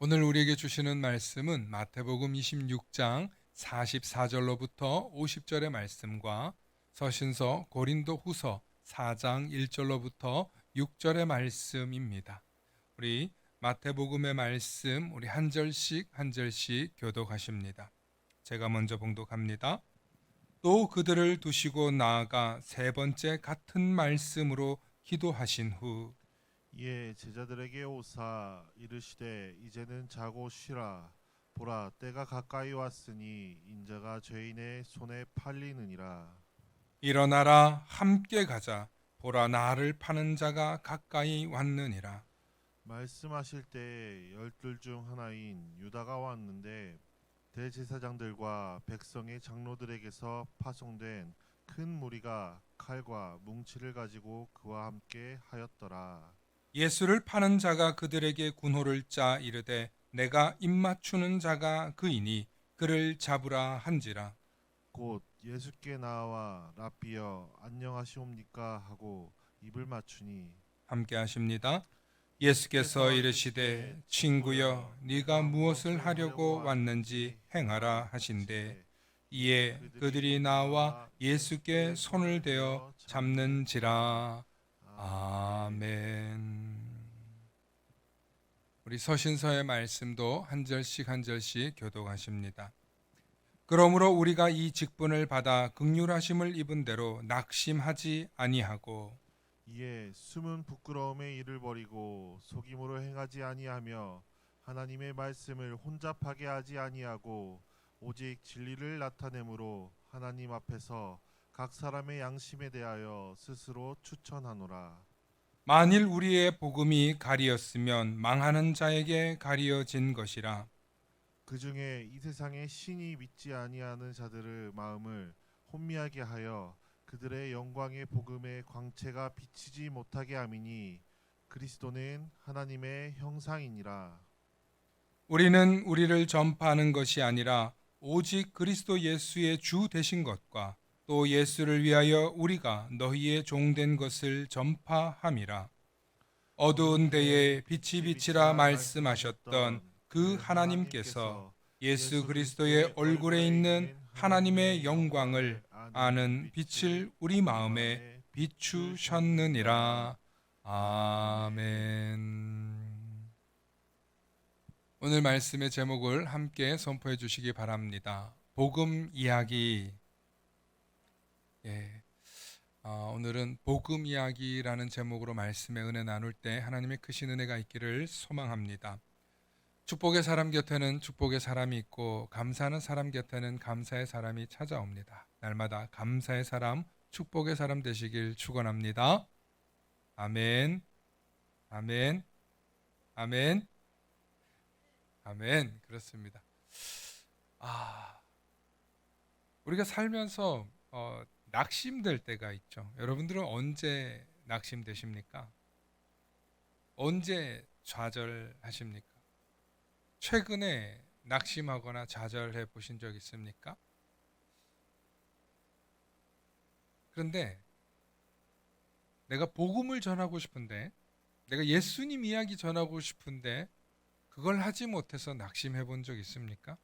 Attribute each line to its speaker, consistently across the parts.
Speaker 1: 오늘 우리에게 주시는 말씀은 마태복음 26장 44절로부터 50절의 말씀과 서신서 고린도후서 4장 1절로부터 6절의 말씀입니다. 우리 마태복음의 말씀 우리 한 절씩 한 절씩 교독하십니다. 제가 먼저 봉독합니다. 또 그들을 두시고 나아가 세 번째 같은 말씀으로 기도하신 후
Speaker 2: 이에 제자들에게 오사 이르시되 이제는 자고 쉬라. 보라, 때가 가까이 왔으니 인자가 죄인의 손에 팔리느니라.
Speaker 1: 일어나라 함께 가자 보라 나를 파는 자가 가까이 왔느니라.
Speaker 2: 말씀하실 때 열둘 중 하나인 유다가 왔는데 대제사장들과 백성의 장로들에게서 파송된 큰 무리가 칼과 뭉치를 가지고 그와 함께 하였더라.
Speaker 1: 예수를 파는 자가 그들에게 군호를 짜 이르되 내가 입맞추는 자가 그이니 그를 잡으라 한지라.
Speaker 2: 곧 예수께 나와 라삐여 안녕하시옵니까 하고 입을 맞추니
Speaker 1: 함께 하십니다. 예수께서 이르시되 친구여 네가 무엇을 하려고 왔는지 행하라 하신대 이에 그들이 나와 예수께 손을 대어 잡는지라. 아멘. 우리 서신서의 말씀도 한 절씩 한 절씩 교독하십니다. 그러므로 우리가 이 직분을 받아 긍휼하심을 입은 대로 낙심하지 아니하고
Speaker 2: 이에 숨은 부끄러움의 일을 버리고 속임으로 행하지 아니하며 하나님의 말씀을 혼잡하게 하지 아니하고 오직 진리를 나타내므로 하나님 앞에서 각 사람의 양심에 대하여 스스로 추천하노라.
Speaker 1: 만일 우리의 복음이 가리었으면 망하는 자에게 가리어진 것이라.
Speaker 2: 그 중에 이 세상의 신이 믿지 아니하는 자들의 마음을 혼미하게 하여 그들의 영광의 복음의 광채가 비치지 못하게 함이니 그리스도는 하나님의 형상이니라.
Speaker 1: 우리는 우리를 전파하는 것이 아니라 오직 그리스도 예수의 주 되신 것과 또 예수를 위하여 우리가 너희의 종된 것을 전파함이라. 어두운 데에 빛이 비치라 말씀하셨던 그 하나님께서 예수 그리스도의 얼굴에 있는 하나님의 영광을 아는 빛을 우리 마음에 비추셨느니라. 아멘. 오늘 말씀의 제목을 함께 선포해 주시기 바랍니다. 복음 이야기. 오늘은 복음 이야기라는 제목으로 말씀의 은혜 나눌 때 하나님의 크신 은혜가 있기를 소망합니다. 축복의 사람 곁에는 축복의 사람이 있고 감사하는 사람 곁에는 감사의 사람이 찾아옵니다. 날마다 감사의 사람, 축복의 사람 되시길 축원합니다. 아멘. 아멘. 아멘. 아멘. 그렇습니다. 우리가 살면서 낙심될 때가 있죠. 여러분들은 언제 낙심되십니까? 언제 좌절하십니까? 최근에 낙심하거나 좌절해 보신 적 있습니까? 그런데 내가 복음을 전하고 싶은데, 내가 예수님 이야기 전하고 싶은데 그걸 하지 못해서 낙심해 본 적 있습니까?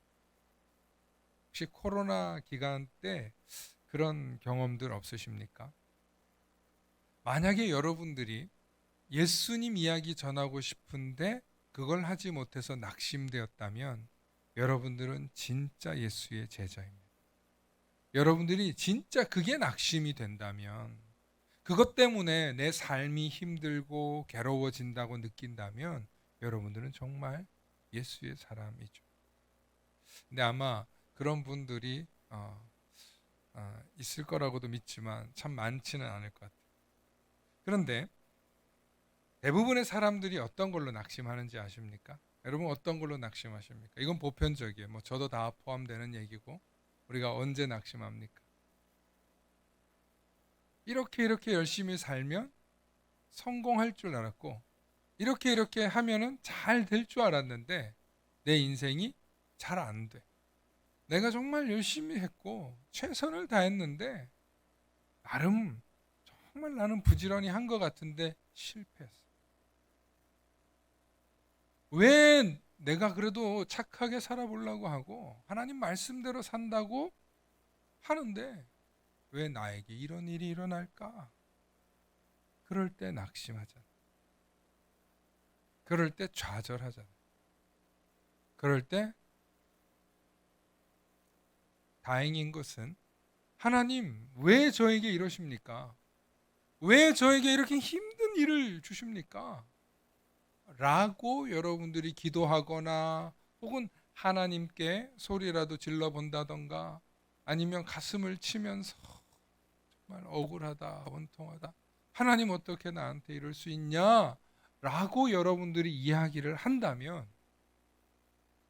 Speaker 1: 혹시 코로나 기간 때 그런 경험들 없으십니까? 만약에 여러분들이 예수님 이야기 전하고 싶은데 그걸 하지 못해서 낙심되었다면 여러분들은 진짜 예수의 제자입니다. 여러분들이 진짜 그게 낙심이 된다면, 그것 때문에 내 삶이 힘들고 괴로워진다고 느낀다면 여러분들은 정말 예수의 사람이죠. 근데 아마 그런 분들이 있을 거라고도 믿지만 참 많지는 않을 것 같아요. 그런데 대부분의 사람들이 어떤 걸로 낙심하는지 아십니까? 여러분 어떤 걸로 낙심하십니까? 이건 보편적이에요. 뭐 저도 다 포함되는 얘기고 우리가 언제 낙심합니까? 이렇게 열심히 살면 성공할 줄 알았고 이렇게 하면은 잘 될 줄 알았는데 내 인생이 잘 안 돼. 내가 정말 열심히 했고 최선을 다했는데 나름 정말 나는 부지런히 한 것 같은데 실패했어. 왜 내가 그래도 착하게 살아보려고 하고 하나님 말씀대로 산다고 하는데 왜 나에게 이런 일이 일어날까? 그럴 때 낙심하잖아. 그럴 때 좌절하잖아. 그럴 때 다행인 것은 하나님 왜 저에게 이러십니까? 왜 저에게 이렇게 힘든 일을 주십니까? 라고 여러분들이 기도하거나 혹은 하나님께 소리라도 질러 본다던가 아니면 가슴을 치면서 정말 억울하다, 원통하다. 하나님 어떻게 나한테 이럴 수 있냐? 라고 여러분들이 이야기를 한다면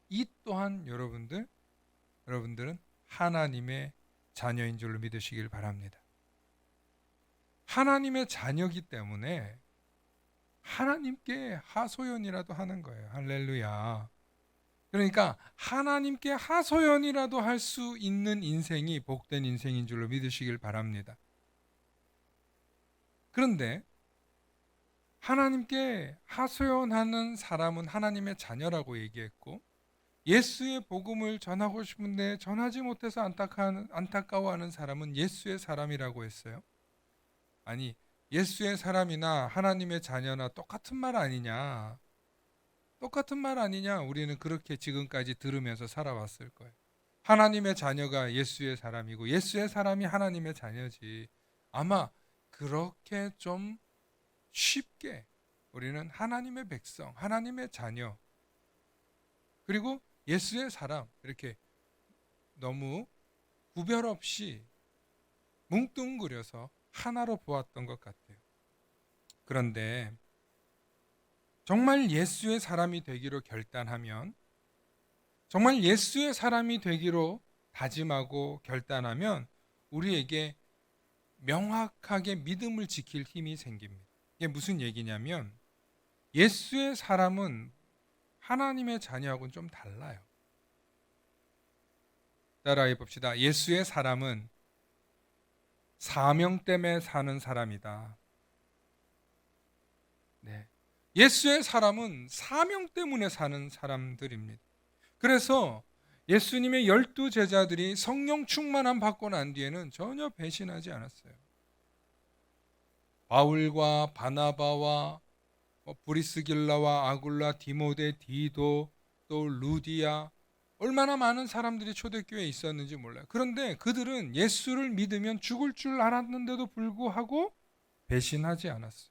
Speaker 1: 이 또한 여러분들은 하나님의 자녀인 줄로 믿으시길 바랍니다. 하나님의 자녀이기 때문에 하나님께 하소연이라도 하는 거예요. 할렐루야. 그러니까 하나님께 하소연이라도 할 수 있는 인생이 복된 인생인 줄로 믿으시길 바랍니다. 그런데 하나님께 하소연하는 사람은 하나님의 자녀라고 얘기했고 예수의 복음을 전하고 싶은데 전하지 못해서 안타까워하는 사람은 예수의 사람이라고 했어요. 아니, 예수의 사람이나 하나님의 자녀나 똑같은 말 아니냐? 똑같은 말 아니냐? 우리는 그렇게 지금까지 들으면서 살아왔을 거예요. 하나님의 자녀가 예수의 사람이고 예수의 사람이 하나님의 자녀지. 아마 그렇게 좀 쉽게 우리는 하나님의 백성, 하나님의 자녀, 그리고 예수의 사람 이렇게 너무 구별 없이 뭉뚱그려서 하나로 보았던 것 같아요. 그런데 정말 예수의 사람이 되기로 결단하면, 정말 예수의 사람이 되기로 다짐하고 결단하면 우리에게 명확하게 믿음을 지킬 힘이 생깁니다. 이게 무슨 얘기냐면 예수의 사람은 하나님의 자녀하고는 좀 달라요. 따라해 봅시다. 예수의 사람은 사명 때문에 사는 사람이다. 네. 예수의 사람은 사명 때문에 사는 사람들입니다. 그래서 예수님의 12 제자들이 성령 충만함 받고 난 뒤에는 전혀 배신하지 않았어요. 바울과 바나바와 브리스길라와 아굴라, 디모데, 디도, 또 루디아, 얼마나 많은 사람들이 초대교회에 있었는지 몰라요. 그런데 그들은 예수를 믿으면 죽을 줄 알았는데도 불구하고 배신하지 않았어요.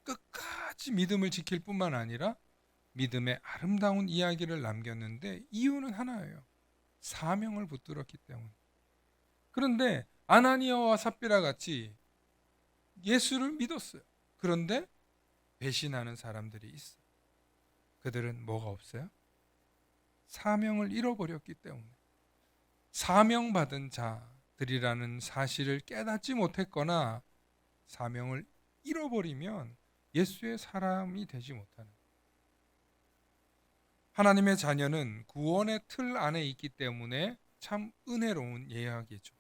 Speaker 1: 끝까지 믿음을 지킬 뿐만 아니라 믿음의 아름다운 이야기를 남겼는데 이유는 하나예요. 사명을 붙들었기 때문에. 그런데 아나니아와 삽비라 같이 예수를 믿었어요. 그런데 배신하는 사람들이 있어요. 그들은 뭐가 없어요? 사명을 잃어버렸기 때문에. 사명받은 자들이라는 사실을 깨닫지 못했거나 사명을 잃어버리면 예수의 사람이 되지 못하는. 하나님의 자녀는 구원의 틀 안에 있기 때문에 참 은혜로운 예약이죠.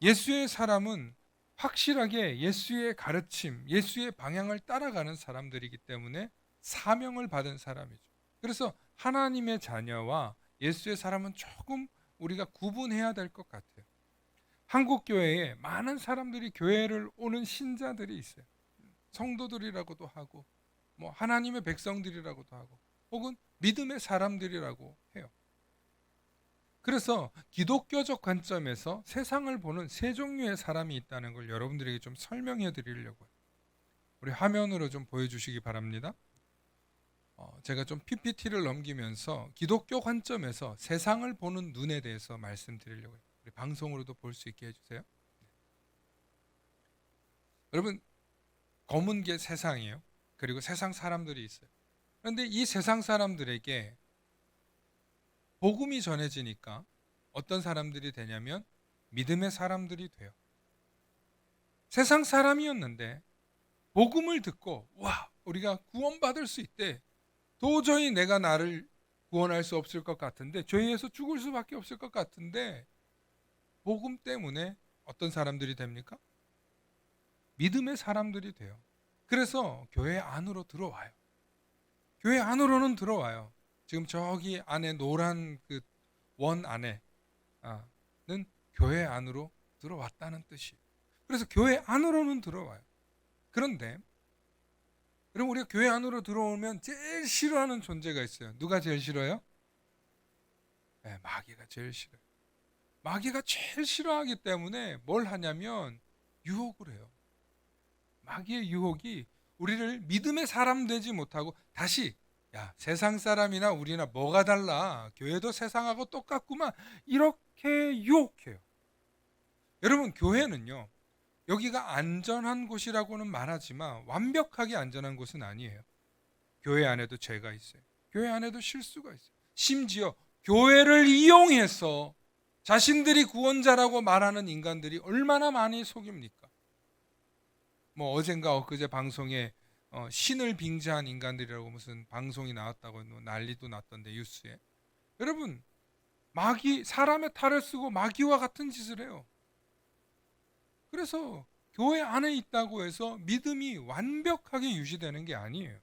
Speaker 1: 예수의 사람은 확실하게 예수의 가르침, 예수의 방향을 따라가는 사람들이기 때문에 사명을 받은 사람이죠. 그래서 하나님의 자녀와 예수의 사람은 조금 우리가 구분해야 될 것 같아요. 한국 교회에 많은 사람들이 교회를 오는 신자들이 있어요. 성도들이라고도 하고, 뭐 하나님의 백성들이라고도 하고, 혹은 믿음의 사람들이라고 해요. 그래서 기독교적 관점에서 세상을 보는 세 종류의 사람이 있다는 걸 여러분들에게 좀 설명해 드리려고요. 우리 화면으로 좀 보여주시기 바랍니다. 제가 좀 PPT를 넘기면서 기독교 관점에서 세상을 보는 눈에 대해서 말씀드리려고요. 우리 방송으로도 볼 수 있게 해주세요. 여러분, 검은 게 세상이에요. 그리고 세상 사람들이 있어요. 그런데 이 세상 사람들에게 복음이 전해지니까 어떤 사람들이 되냐면 믿음의 사람들이 돼요. 세상 사람이었는데 복음을 듣고 와, 우리가 구원받을 수 있대. 도저히 내가 나를 구원할 수 없을 것 같은데, 죄에서 죽을 수밖에 없을 것 같은데, 복음 때문에 어떤 사람들이 됩니까? 믿음의 사람들이 돼요. 그래서 교회 안으로 들어와요. 교회 안으로는 들어와요. 지금 저기 안에 노란 그 원 안에는 교회 안으로 들어왔다는 뜻이에요. 그래서 교회 안으로는 들어와요. 그런데 여러분, 우리가 교회 안으로 들어오면 제일 싫어하는 존재가 있어요. 누가 제일 싫어요? 네, 마귀가 제일 싫어요. 마귀가 제일 싫어하기 때문에 뭘 하냐면 유혹을 해요. 마귀의 유혹이 우리를 믿음의 사람 되지 못하고 다시, 야, 세상 사람이나 우리나 뭐가 달라, 교회도 세상하고 똑같구만, 이렇게 유혹해요. 여러분, 교회는요, 여기가 안전한 곳이라고는 말하지만 완벽하게 안전한 곳은 아니에요. 교회 안에도 죄가 있어요. 교회 안에도 실수가 있어요. 심지어 교회를 이용해서 자신들이 구원자라고 말하는 인간들이 얼마나 많이 속입니까? 뭐 어젠가 엊그제 방송에 신을 빙자한 인간들이라고 무슨 방송이 나왔다고 난리도 났던데, 뉴스에. 여러분, 마귀, 사람의 탈을 쓰고 마귀와 같은 짓을 해요. 그래서 교회 안에 있다고 해서 믿음이 완벽하게 유지되는 게 아니에요.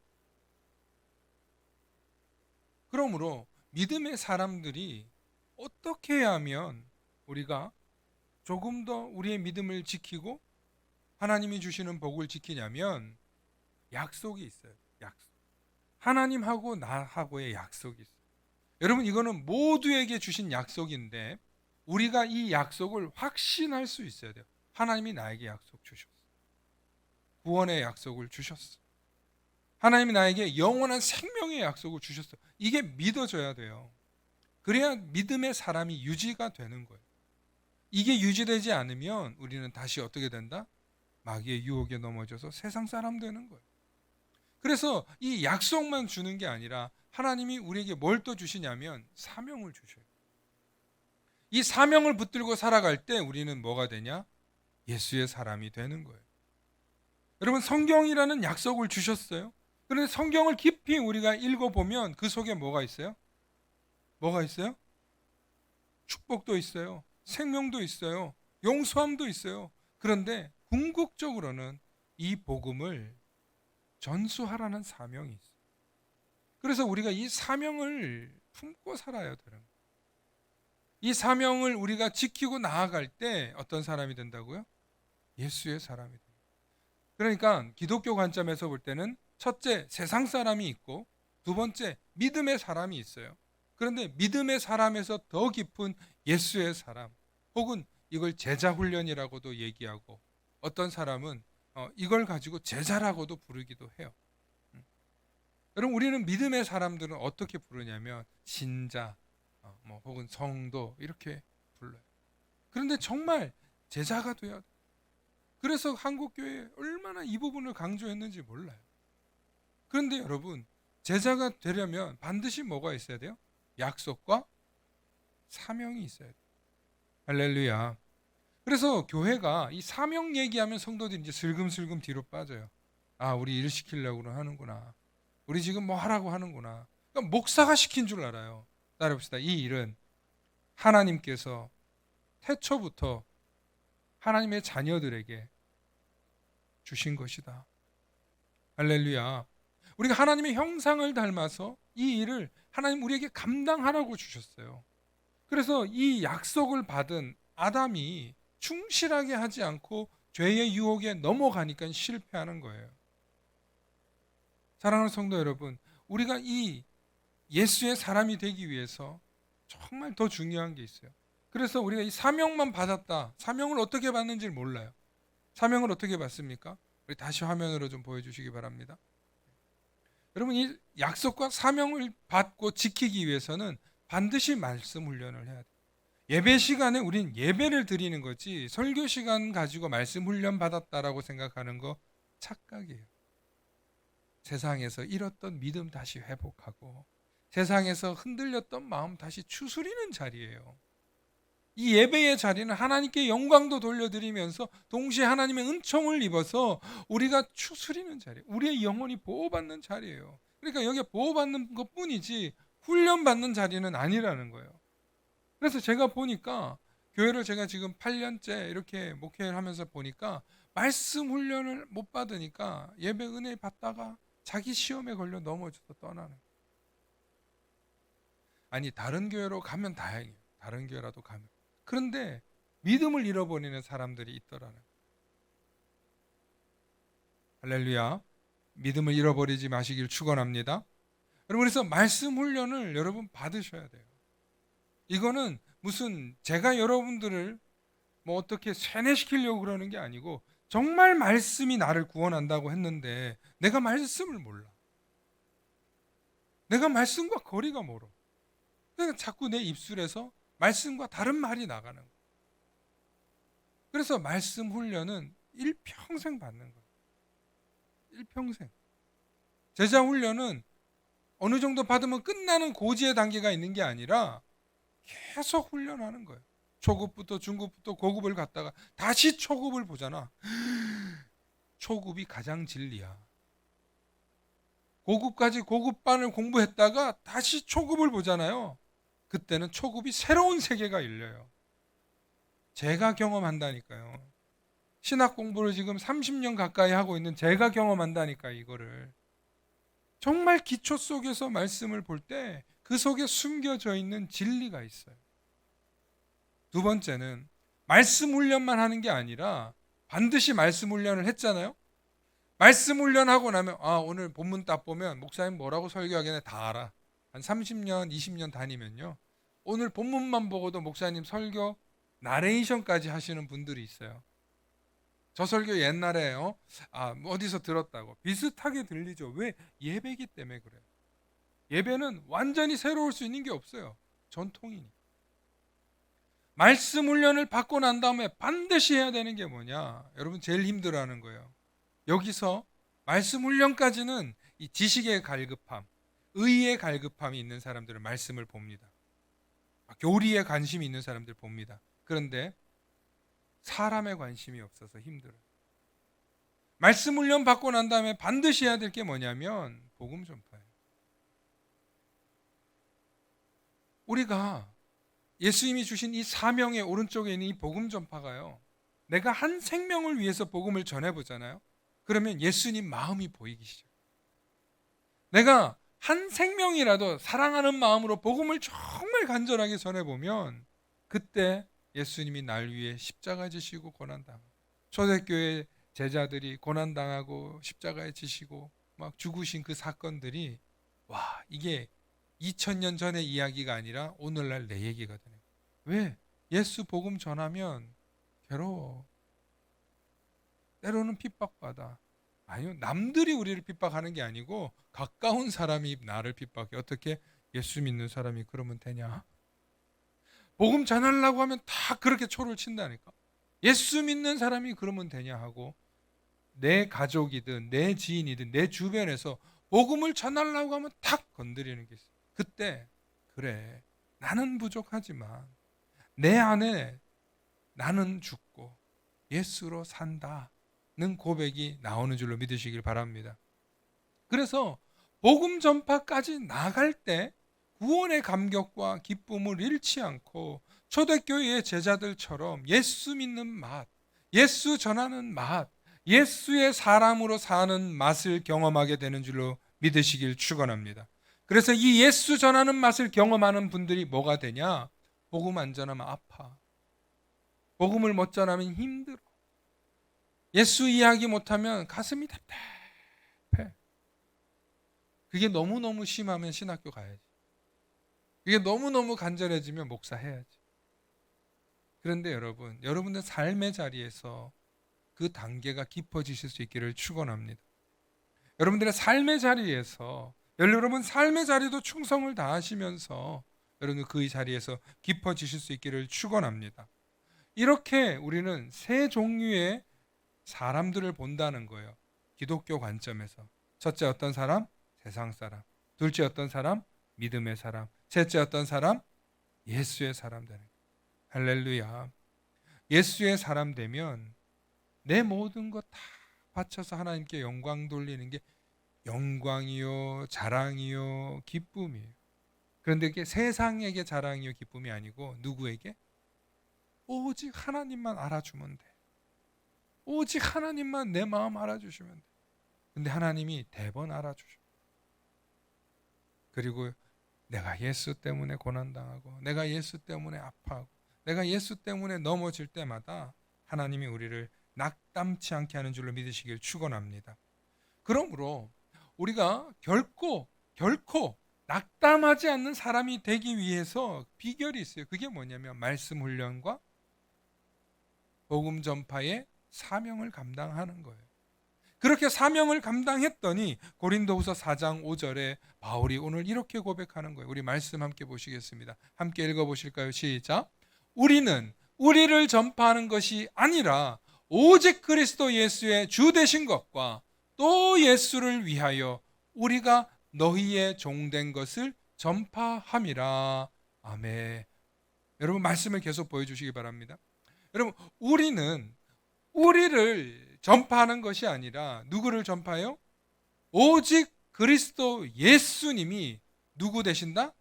Speaker 1: 그러므로 믿음의 사람들이 어떻게 하면 우리가 조금 더 우리의 믿음을 지키고 하나님이 주시는 복을 지키냐면 약속이 있어요. 약속. 하나님하고 나하고의 약속이 있어요. 여러분, 이거는 모두에게 주신 약속인데 우리가 이 약속을 확신할 수 있어야 돼요. 하나님이 나에게 약속 주셨어. 구원의 약속을 주셨어. 하나님이 나에게 영원한 생명의 약속을 주셨어. 이게 믿어져야 돼요. 그래야 믿음의 사람이 유지가 되는 거예요. 이게 유지되지 않으면 우리는 다시 어떻게 된다? 마귀의 유혹에 넘어져서 세상 사람 되는 거예요. 그래서 이 약속만 주는 게 아니라 하나님이 우리에게 뭘 또 주시냐면 사명을 주셔요. 이 사명을 붙들고 살아갈 때 우리는 뭐가 되냐? 예수의 사람이 되는 거예요. 여러분, 성경이라는 약속을 주셨어요. 그런데 성경을 깊이 우리가 읽어보면 그 속에 뭐가 있어요? 뭐가 있어요? 축복도 있어요. 생명도 있어요. 용서함도 있어요. 그런데 궁극적으로는 이 복음을 전수하라는 사명이 있어요. 그래서 우리가 이 사명을 품고 살아야 되는 거예요. 이 사명을 우리가 지키고 나아갈 때 어떤 사람이 된다고요? 예수의 사람이 돼요. 그러니까 기독교 관점에서 볼 때는 첫째, 세상 사람이 있고, 두 번째, 믿음의 사람이 있어요. 그런데 믿음의 사람에서 더 깊은 예수의 사람, 혹은 이걸 제자 훈련이라고도 얘기하고, 어떤 사람은 이걸 가지고 제자라고도 부르기도 해요. 여러분, 우리는 믿음의 사람들은 어떻게 부르냐면 신자, 혹은 성도 이렇게 불러요. 그런데 정말 제자가 돼야 돼. 그래서 한국교회에 얼마나 이 부분을 강조했는지 몰라요. 그런데 여러분, 제자가 되려면 반드시 뭐가 있어야 돼요? 약속과 사명이 있어야 돼요. 할렐루야. 그래서 교회가 이 사명 얘기하면 성도들이 이제 슬금슬금 뒤로 빠져요. 아, 우리 일 시키려고 하는구나. 우리 지금 뭐 하라고 하는구나. 그러니까 목사가 시킨 줄 알아요. 따라봅시다. 이 일은 하나님께서 태초부터 하나님의 자녀들에게 주신 것이다. 할렐루야. 우리가 하나님의 형상을 닮아서 이 일을 하나님 우리에게 감당하라고 주셨어요. 그래서 이 약속을 받은 아담이 충실하게 하지 않고 죄의 유혹에 넘어가니까 실패하는 거예요. 사랑하는 성도 여러분, 우리가 이 예수의 사람이 되기 위해서 정말 더 중요한 게 있어요. 그래서 우리가 이 사명만 받았다. 사명을 어떻게 받는지 몰라요. 사명을 어떻게 받습니까? 우리 다시 화면으로 좀 보여주시기 바랍니다. 여러분, 이 약속과 사명을 받고 지키기 위해서는 반드시 말씀 훈련을 해야 돼요. 예배 시간에 우린 예배를 드리는 거지 설교 시간 가지고 말씀 훈련 받았다라고 생각하는 거 착각이에요. 세상에서 잃었던 믿음 다시 회복하고 세상에서 흔들렸던 마음 다시 추스리는 자리예요. 이 예배의 자리는 하나님께 영광도 돌려드리면서 동시에 하나님의 은총을 입어서 우리가 추스리는 자리, 우리의 영혼이 보호받는 자리예요. 그러니까 여기에 보호받는 것뿐이지 훈련받는 자리는 아니라는 거예요. 그래서 제가 보니까 교회를 제가 지금 8년째 이렇게 목회를 하면서 보니까 말씀 훈련을 못 받으니까 예배 은혜 받다가 자기 시험에 걸려 넘어져서 떠나는 거예요. 아니 다른 교회로 가면 다행이에요. 다른 교회라도 가면. 그런데 믿음을 잃어버리는 사람들이 있더라는 거예요. 할렐루야. 믿음을 잃어버리지 마시길 축원합니다. 여러분 그래서 말씀 훈련을 여러분 받으셔야 돼요. 이거는 무슨 제가 여러분들을 뭐 어떻게 세뇌시키려고 그러는 게 아니고 정말 말씀이 나를 구원한다고 했는데 내가 말씀을 몰라. 내가 말씀과 거리가 멀어. 그러니까 자꾸 내 입술에서 말씀과 다른 말이 나가는 거예요. 그래서 말씀 훈련은 일평생 받는 거예요. 일평생. 제자 훈련은 어느 정도 받으면 끝나는 고지의 단계가 있는 게 아니라 계속 훈련하는 거예요. 초급부터 중급부터 고급을 갔다가 다시 초급을 보잖아. 초급이 가장 진리야. 고급까지 고급반을 공부했다가 다시 초급을 보잖아요. 그때는 초급이 새로운 세계가 열려요. 제가 경험한다니까요. 신학 공부를 지금 30년 가까이 하고 있는 제가 경험한다니까 이거를. 정말 기초 속에서 말씀을 볼 때 그 속에 숨겨져 있는 진리가 있어요. 두 번째는 말씀 훈련만 하는 게 아니라 반드시 말씀 훈련을 했잖아요. 말씀 훈련하고 나면 오늘 본문 딱 보면 목사님 뭐라고 설교하겠네 다 알아. 한 30년, 20년 다니면요. 오늘 본문만 보고도 목사님 설교 나레이션까지 하시는 분들이 있어요. 저 설교 옛날에 어디서 들었다고 비슷하게 들리죠. 왜? 예배기 때문에 그래요. 예배는 완전히 새로울 수 있는 게 없어요. 전통이니. 말씀 훈련을 받고 난 다음에 반드시 해야 되는 게 뭐냐? 여러분 제일 힘들어하는 거예요. 여기서 말씀 훈련까지는 이 지식의 갈급함, 의의 갈급함이 있는 사람들은 말씀을 봅니다. 교리에 관심이 있는 사람들 봅니다. 그런데 사람에 관심이 없어서 힘들어요. 말씀 훈련 받고 난 다음에 반드시 해야 될 게 뭐냐면 복음 전파예요. 우리가 예수님이 주신 이 사명의 오른쪽에 있는 이 복음 전파가요. 내가 한 생명을 위해서 복음을 전해보잖아요. 그러면 예수님 마음이 보이기 시작해요. 내가 한 생명이라도 사랑하는 마음으로 복음을 정말 간절하게 전해보면 그때 예수님이 날 위해 십자가에 지시고 고난당하고 초대교회 제자들이 고난당하고 십자가에 지시고 막 죽으신 그 사건들이 이게 2000년 전의 이야기가 아니라 오늘날 내 얘기가 되는 거예요. 왜? 예수 복음 전하면 괴로워. 때로는 핍박받아. 아니요. 남들이 우리를 핍박하는 게 아니고 가까운 사람이 나를 핍박해. 어떻게? 예수 믿는 사람이 그러면 되냐? 복음 전하려고 하면 다 그렇게 초를 친다니까. 예수 믿는 사람이 그러면 되냐 하고 내 가족이든 내 지인이든 내 주변에서 복음을 전하려고 하면 탁 건드리는 게 있어요. 그때 그래 나는 부족하지만 내 안에 나는 죽고 예수로 산다는 고백이 나오는 줄로 믿으시길 바랍니다. 그래서 복음 전파까지 나갈 때 구원의 감격과 기쁨을 잃지 않고 초대교회의 제자들처럼 예수 믿는 맛, 예수 전하는 맛, 예수의 사람으로 사는 맛을 경험하게 되는 줄로 믿으시길 축원합니다. 그래서 이 예수 전하는 맛을 경험하는 분들이 뭐가 되냐? 복음 안 전하면 아파. 복음을 못 전하면 힘들어. 예수 이야기 못하면 가슴이 답답해. 그게 너무너무 심하면 신학교 가야지. 그게 너무너무 간절해지면 목사 해야지. 그런데 여러분들 삶의 자리에서 그 단계가 깊어지실 수 있기를 축원합니다. 여러분들의 삶의 자리에서 여러분 삶의 자리도 충성을 다하시면서 여러분 그 자리에서 깊어지실 수 있기를 축원합니다. 이렇게 우리는 세 종류의 사람들을 본다는 거예요. 기독교 관점에서 첫째 어떤 사람? 세상 사람. 둘째 어떤 사람? 믿음의 사람. 셋째 어떤 사람? 예수의 사람 되는 거예요. 할렐루야. 예수의 사람 되면 내 모든 것 다 바쳐서 하나님께 영광 돌리는 게 영광이요, 자랑이요, 기쁨이에요. 그런데 그게 세상에게 자랑이요, 기쁨이 아니고 누구에게? 오직 하나님만 알아주면 돼. 오직 하나님만 내 마음 알아주시면 돼. 근데 하나님이 대번 알아주셔. 그리고 내가 예수 때문에 고난당하고 내가 예수 때문에 아파하고 내가 예수 때문에 넘어질 때마다 하나님이 우리를 낙담치 않게 하는 줄로 믿으시길 축원합니다. 그러므로 우리가 결코 낙담하지 않는 사람이 되기 위해서 비결이 있어요. 그게 뭐냐면 말씀 훈련과 복음 전파의 사명을 감당하는 거예요. 그렇게 사명을 감당했더니 고린도후서 4장 5절에 바울이 오늘 이렇게 고백하는 거예요. 우리 말씀 함께 보시겠습니다. 함께 읽어보실까요? 시작. 우리는 우리를 전파하는 것이 아니라 오직 그리스도 예수의 주 되신 것과 또 예수를 위하여 우리가 너희의 종된 것을 전파함이라. 아멘. 여러분 말씀을 계속 보여주시기 바랍니다. 여러분 우리는 우리를 전파하는 것이 아니라 누구를 전파해요? 오직 그리스도 예수님이 누구 되신다?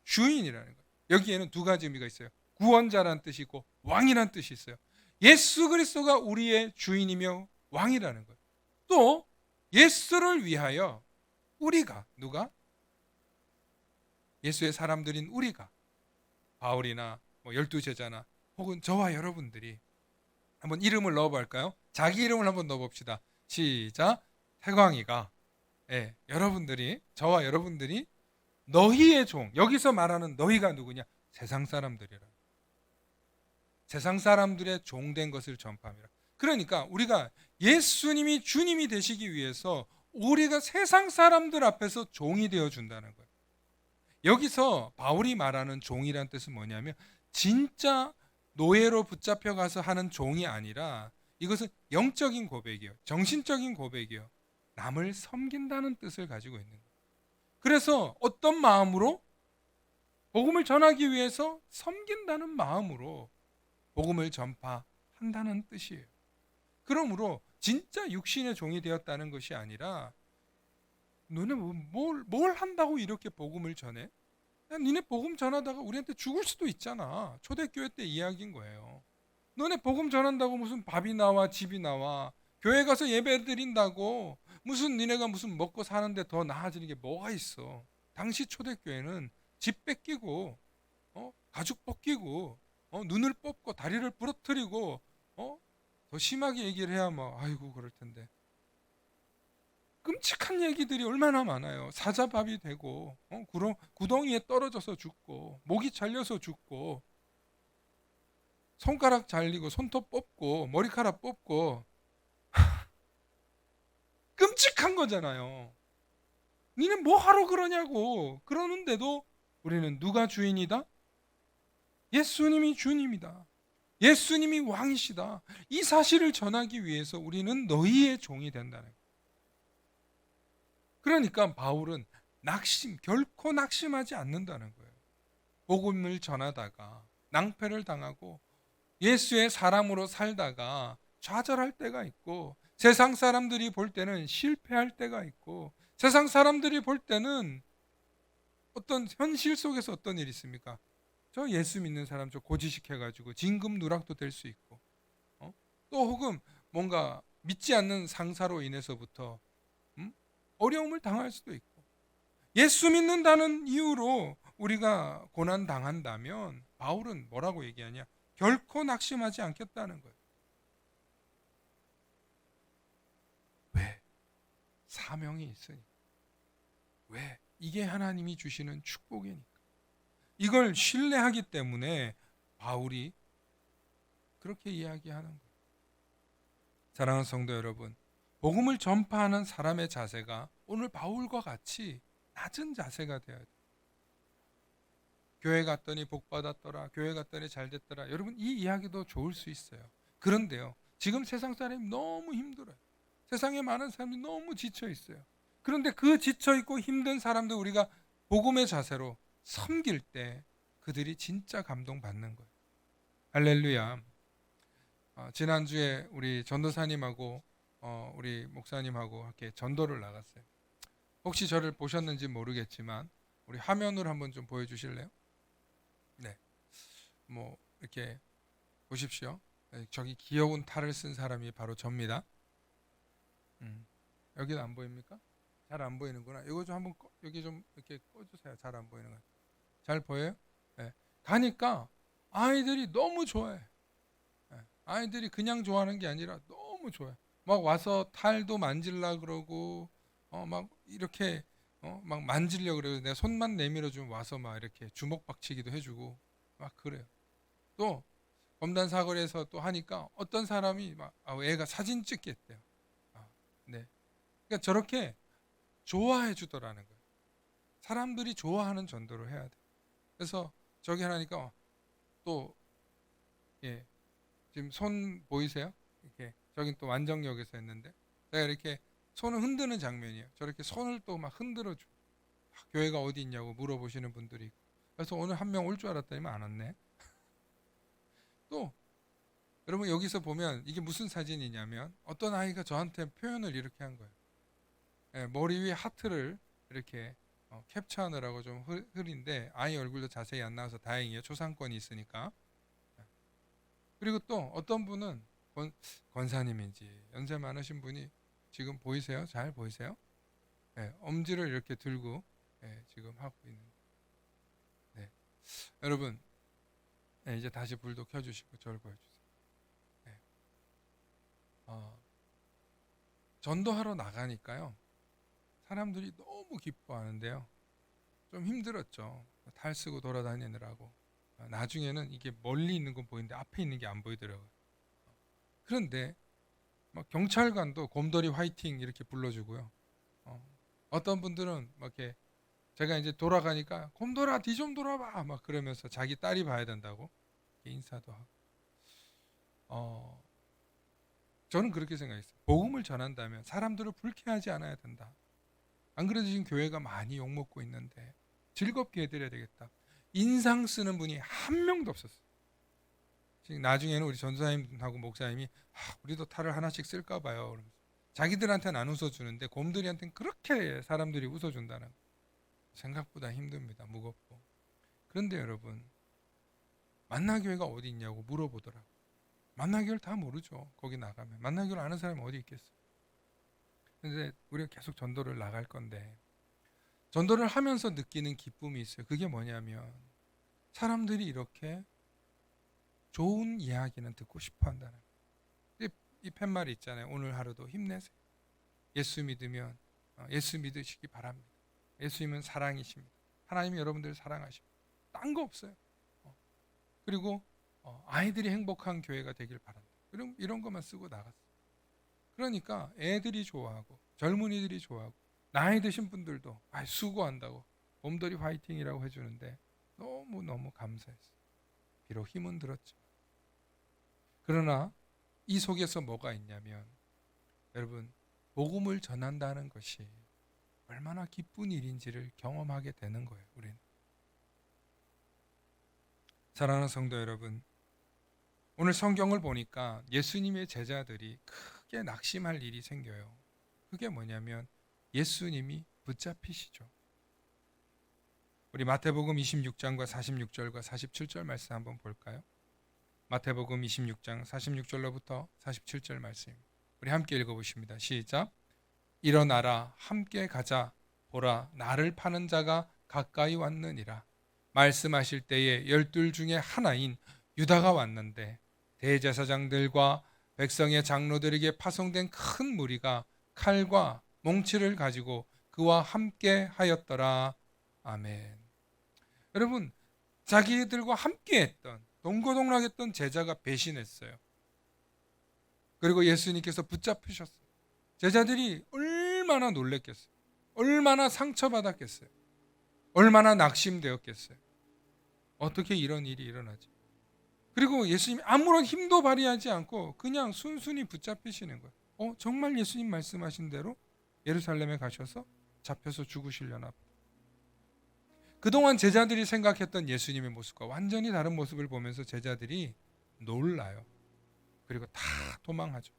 Speaker 1: 주인이라는 거예요. 여기에는 두 가지 의미가 있어요. 구원자라는 뜻이 있고 왕이라는 뜻이 있어요. 예수 그리스도가 우리의 주인이며 왕이라는 거예요. 또 예수를 위하여 우리가 누가? 예수의 사람들인 우리가 바울이나 12제자나 혹은 저와 여러분들이 한번 이름을 넣어볼까요? 자기 이름을 한번 넣어봅시다. 시작. 태광이가 여러분들이 저와 여러분들이 너희의 종, 여기서 말하는 너희가 누구냐? 세상 사람들이라. 세상 사람들의 종된 것을 전파합니다. 그러니까 우리가 예수님이 주님이 되시기 위해서 우리가 세상 사람들 앞에서 종이 되어 준다는 거예요. 여기서 바울이 말하는 종이란 뜻은 뭐냐면 진짜 노예로 붙잡혀 가서 하는 종이 아니라 이것은 영적인 고백이요, 정신적인 고백이요, 남을 섬긴다는 뜻을 가지고 있는 거예요. 그래서 어떤 마음으로? 복음을 전하기 위해서 섬긴다는 마음으로 복음을 전파한다는 뜻이에요. 그러므로 진짜 육신의 종이 되었다는 것이 아니라 너네 뭘 한다고 이렇게 복음을 전해? 야, 니네 복음 전하다가 우리한테 죽을 수도 있잖아. 초대교회 때 이야기인 거예요. 너네 복음 전한다고 무슨 밥이 나와 집이 나와, 교회 가서 예배 드린다고 무슨 니네가 무슨 먹고 사는데 더 나아지는 게 뭐가 있어. 당시 초대교회는 집 뺏기고 가죽 벗기고 눈을 뽑고 다리를 부러뜨리고 더 심하게 얘기를 해야 뭐 아이고 그럴 텐데 끔찍한 얘기들이 얼마나 많아요. 사자밥이 되고 구덩이에 떨어져서 죽고 목이 잘려서 죽고 손가락 잘리고 손톱 뽑고 머리카락 뽑고 끔찍한 거잖아요. 니는 뭐 하러 그러냐고. 그러는데도 우리는 누가 주인이다? 예수님이 주님이다. 예수님이 왕이시다. 이 사실을 전하기 위해서 우리는 너희의 종이 된다는 거예요. 그러니까 바울은 결코 낙심하지 않는다는 거예요. 복음을 전하다가 낭패를 당하고 예수의 사람으로 살다가 좌절할 때가 있고 세상 사람들이 볼 때는 실패할 때가 있고 세상 사람들이 볼 때는 어떤 현실 속에서 어떤 일이 있습니까? 저 예수 믿는 사람 저 고지식해가지고 진급누락도 될 수 있고 또 혹은 뭔가 믿지 않는 상사로 인해서부터 어려움을 당할 수도 있고 예수 믿는다는 이유로 우리가 고난 당한다면 바울은 뭐라고 얘기하냐? 결코 낙심하지 않겠다는 거예요. 왜? 사명이 있으니까. 왜? 이게 하나님이 주시는 축복이니까. 이걸 신뢰하기 때문에 바울이 그렇게 이야기하는 거예요. 사랑하는 성도 여러분, 복음을 전파하는 사람의 자세가 오늘 바울과 같이 낮은 자세가 되어야 돼요. 교회 갔더니 복 받았더라, 교회 갔더니 잘 됐더라. 여러분 이 이야기도 좋을 수 있어요. 그런데요, 지금 세상 사람이 너무 힘들어요. 세상에 많은 사람들이 너무 지쳐 있어요. 그런데 그 지쳐 있고 힘든 사람들 우리가 복음의 자세로 섬길 때 그들이 진짜 감동받는 거예요. 할렐루야. 지난주에 우리 전도사님하고 우리 목사님하고 함께 전도를 나갔어요. 혹시 저를 보셨는지 모르겠지만 우리 화면으로 한번 좀 보여주실래요? 네, 뭐 이렇게 보십시오. 네, 저기 귀여운 탈을 쓴 사람이 바로 접니다. 여기는 안 보입니까? 잘 안 보이는구나. 이거 좀 한번 여기 좀 이렇게 꺼주세요. 잘 안 보이는 것 같아요. 잘 보여요? 네. 가니까 아이들이 너무 좋아해. 네. 아이들이 그냥 좋아하는 게 아니라 너무 좋아해. 막 와서 탈도 만질라 그러고 막 이렇게 막 만지려 그래요. 내가 손만 내밀어 주면 와서 막 이렇게 주먹 박치기도 해주고 막 그래요. 또 검단 사거리에서 또 하니까 어떤 사람이 막 애가 사진 찍겠대요. 네. 그러니까 저렇게 좋아해 주더라는 거예요. 사람들이 좋아하는 전도를 해야 돼. 그래서 저기 하니까 또 예, 지금 손 보이세요? 이렇게 저긴 또 완정역에서 했는데 제가 이렇게 손을 흔드는 장면이에요. 저렇게 손을 또 막 흔들어 줘. 교회가 어디 있냐고 물어보시는 분들이 있고. 그래서 오늘 한 명 올 줄 알았더니만 안 왔네. 또 여러분 여기서 보면 이게 무슨 사진이냐면 어떤 아이가 저한테 표현을 이렇게 한 거예요. 예, 머리 위에 하트를 이렇게 캡처하느라고 좀 흐린데 아이 얼굴도 자세히 안 나와서 다행이에요. 초상권이 있으니까. 그리고 또 어떤 분은 권사님인지 연세 많으신 분이 지금 보이세요? 잘 보이세요? 예, 엄지를 이렇게 들고 지금 하고 있는. 네. 여러분 이제 다시 불도 켜주시고 저를 보여주세요. 네. 전도하러 나가니까요. 사람들이 너무 기뻐하는데요. 좀 힘들었죠. 탈 쓰고 돌아다니느라고. 나중에는 이게 멀리 있는 건 보이는데 앞에 있는 게 안 보이더라고요. 그런데 막 경찰관도 곰돌이 화이팅 이렇게 불러주고요. 어떤 분들은 막 이렇게 제가 이제 돌아가니까 곰돌아 뒤 좀 돌아봐 막 그러면서 자기 딸이 봐야 된다고 이렇게 인사도 하고. 저는 그렇게 생각했어요. 복음을 전한다면 사람들을 불쾌하지 않아야 된다. 안 그래도 지금 교회가 많이 욕먹고 있는데 즐겁게 해드려야 되겠다. 인상 쓰는 분이 한 명도 없었어요. 지금 나중에는 우리 전도사님하고 목사님이 우리도 탈을 하나씩 쓸까 봐요. 그러면서 자기들한테는 안 웃어주는데 곰들이한테는 그렇게 사람들이 웃어준다는 거. 생각보다 힘듭니다. 무겁고. 그런데 여러분 만나교회가 어디 있냐고 물어보더라고요. 만나교회를 다 모르죠. 거기 나가면. 만나교회를 아는 사람이 어디 있겠어요. 근데 우리가 계속 전도를 나갈 건데 전도를 하면서 느끼는 기쁨이 있어요. 그게 뭐냐면 사람들이 이렇게 좋은 이야기는 듣고 싶어 한다는 거예요. 이 팻말이 있잖아요. 오늘 하루도 힘내세요. 예수 믿으면 예수 믿으시기 바랍니다. 예수님은 사랑이십니다. 하나님이 여러분들을 사랑하십니다. 딴 거 없어요. 그리고 아이들이 행복한 교회가 되길 바란다. 이런 것만 쓰고 나갔어요. 그러니까 애들이 좋아하고 젊은이들이 좋아하고 나이 드신 분들도 수고한다고 곰돌이 화이팅이라고 해주는데 너무너무 감사했어요. 비록 힘은 들었지만. 그러나 이 속에서 뭐가 있냐면 여러분 복음을 전한다는 것이 얼마나 기쁜 일인지를 경험하게 되는 거예요. 우리는. 사랑하는 성도 여러분, 오늘 성경을 보니까 예수님의 제자들이 크게 낙심할 일이 생겨요. 그게 뭐냐면 예수님이 붙잡히시죠. 우리 마태복음 26장과 46절과 47절 말씀 한번 볼까요? 마태복음 26장 46절로부터 47절 말씀입니다. 우리 함께 읽어보십니다. 시작. 일어나라 함께 가자. 보라 나를 파는 자가 가까이 왔느니라. 말씀하실 때에 12 중에 하나인 유다가 왔는데 대제사장들과 백성의 장로들에게 파송된 큰 무리가 칼과 몽치를 가지고 그와 함께 하였더라. 아멘. 여러분 자기들과 함께 했던 동고동락했던 제자가 배신했어요. 그리고 예수님께서 붙잡히셨어요. 제자들이 얼마나 놀랬겠어요. 얼마나 상처받았겠어요. 얼마나 낙심되었겠어요. 어떻게 이런 일이 일어나지? 그리고 예수님이 아무런 힘도 발휘하지 않고 그냥 순순히 붙잡히시는 거예요. 정말 예수님 말씀하신 대로 예루살렘에 가셔서 잡혀서 죽으시려나 보다. 그동안 제자들이 생각했던 예수님의 모습과 완전히 다른 모습을 보면서 제자들이 놀라요. 그리고 다 도망하죠.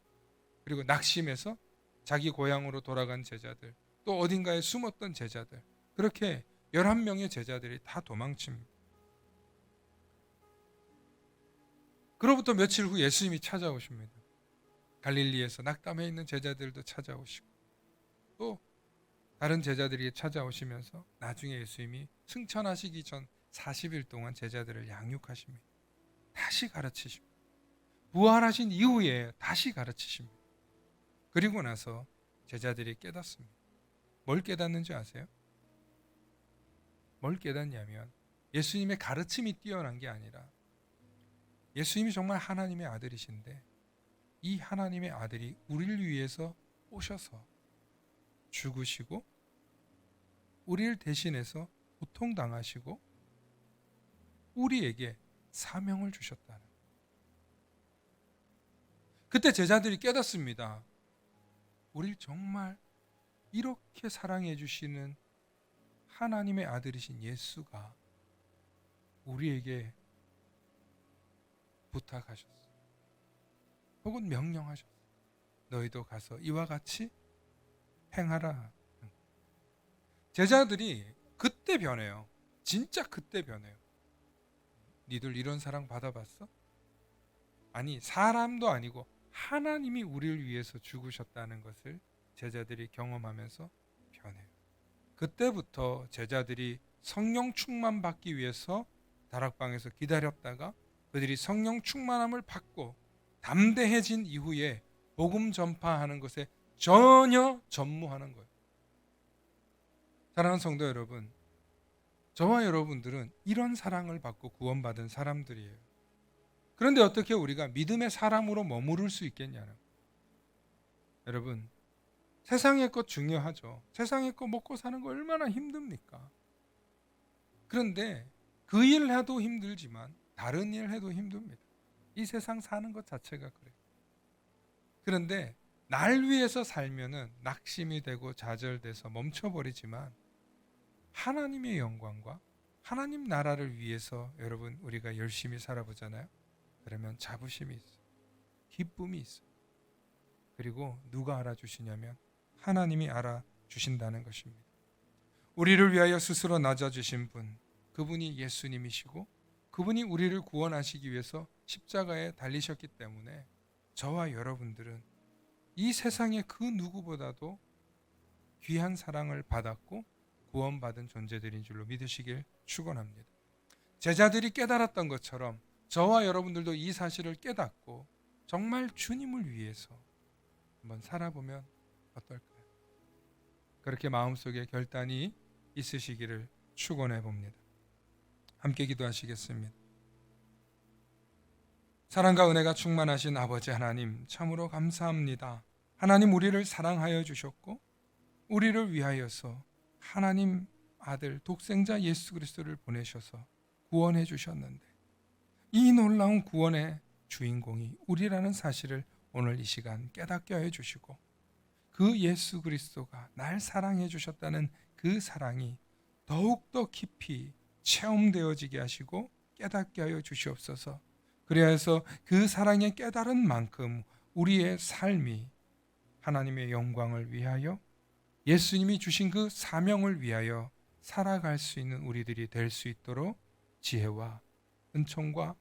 Speaker 1: 그리고 낙심해서 자기 고향으로 돌아간 제자들, 또 어딘가에 숨었던 제자들, 그렇게 11명의 제자들이 다 도망칩니다. 그로부터 며칠 후 예수님이 찾아오십니다. 갈릴리에서 낙담해 있는 제자들도 찾아오시고 또 다른 제자들이 찾아오시면서 나중에 예수님이 승천하시기 전 40일 동안 제자들을 양육하십니다. 다시 가르치십니다. 부활하신 이후에 다시 가르치십니다. 그리고 나서 제자들이 깨닫습니다. 뭘 깨닫는지 아세요? 뭘 깨닫냐면 예수님의 가르침이 뛰어난 게 아니라 예수님이 정말 하나님의 아들이신데 이 하나님의 아들이 우리를 위해서 오셔서 죽으시고 우리를 대신해서 고통당하시고 우리에게 사명을 주셨다는. 그때 제자들이 깨닫습니다. 우리를 정말 이렇게 사랑해 주시는 하나님의 아들이신 예수가 우리에게 부탁하셨어요. 혹은 명령하셨어요. 너희도 가서 이와 같이 행하라. 제자들이 그때 변해요. 진짜 그때 변해요. 니들 이런 사랑 받아봤어? 아니, 사람도 아니고 하나님이 우리를 위해서 죽으셨다는 것을 제자들이 경험하면서 변해요. 그때부터 제자들이 성령 충만 받기 위해서 다락방에서 기다렸다가 그들이 성령 충만함을 받고 담대해진 이후에 복음 전파하는 것에 전혀 전무하는 거예요. 사랑하는 성도 여러분, 저와 여러분들은 이런 사랑을 받고 구원받은 사람들이에요. 그런데 어떻게 우리가 믿음의 사람으로 머무를 수 있겠냐는. 여러분, 세상의 것 중요하죠. 세상의 것 먹고 사는 거 얼마나 힘듭니까? 그런데 그 일 해도 힘들지만 다른 일 해도 힘듭니다. 이 세상 사는 것 자체가 그래요. 그런데 날 위해서 살면은 낙심이 되고 좌절돼서 멈춰버리지만 하나님의 영광과 하나님 나라를 위해서 여러분 우리가 열심히 살아보잖아요. 그러면 자부심이 있어요. 기쁨이 있어요. 그리고 누가 알아주시냐면 하나님이 알아주신다는 것입니다. 우리를 위하여 스스로 낮아주신 분, 그분이 예수님이시고 그분이 우리를 구원하시기 위해서 십자가에 달리셨기 때문에 저와 여러분들은 이 세상의 그 누구보다도 귀한 사랑을 받았고 구원받은 존재들인 줄로 믿으시길 축원합니다. 제자들이 깨달았던 것처럼 저와 여러분들도 이 사실을 깨닫고 정말 주님을 위해서 한번 살아보면 어떨까요? 그렇게 마음속에 결단이 있으시기를 축원해 봅니다. 함께 기도하시겠습니다. 사랑과 은혜가 충만하신 아버지 하나님, 참으로 감사합니다. 하나님, 우리를 사랑하여 주셨고 우리를 위하여서 하나님 아들 독생자 예수 그리스도를 보내셔서 구원해 주셨는데 이 놀라운 구원의 주인공이 우리라는 사실을 오늘 이 시간 깨닫게 해 주시고 그 예수 그리스도가 날 사랑해 주셨다는 그 사랑이 더욱더 깊이 체험되어지게 하시고 깨닫게 하여 주시옵소서. 그래서 그 사랑의 깨달은 만큼 우리의 삶이 하나님의 영광을 위하여 예수님이 주신 그 사명을 위하여 살아갈 수 있는 우리들이 될 수 있도록 지혜와 은총과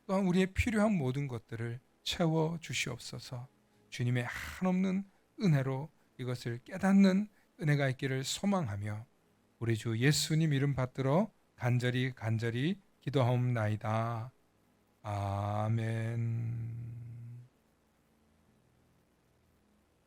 Speaker 1: 또한 우리의 필요한 모든 것들을 채워 주시옵소서. 주님의 한없는 은혜로 이것을 깨닫는 은혜가 있기를 소망하며 우리 주 예수님 이름 받들어 간절히 기도하옵나이다. 아멘.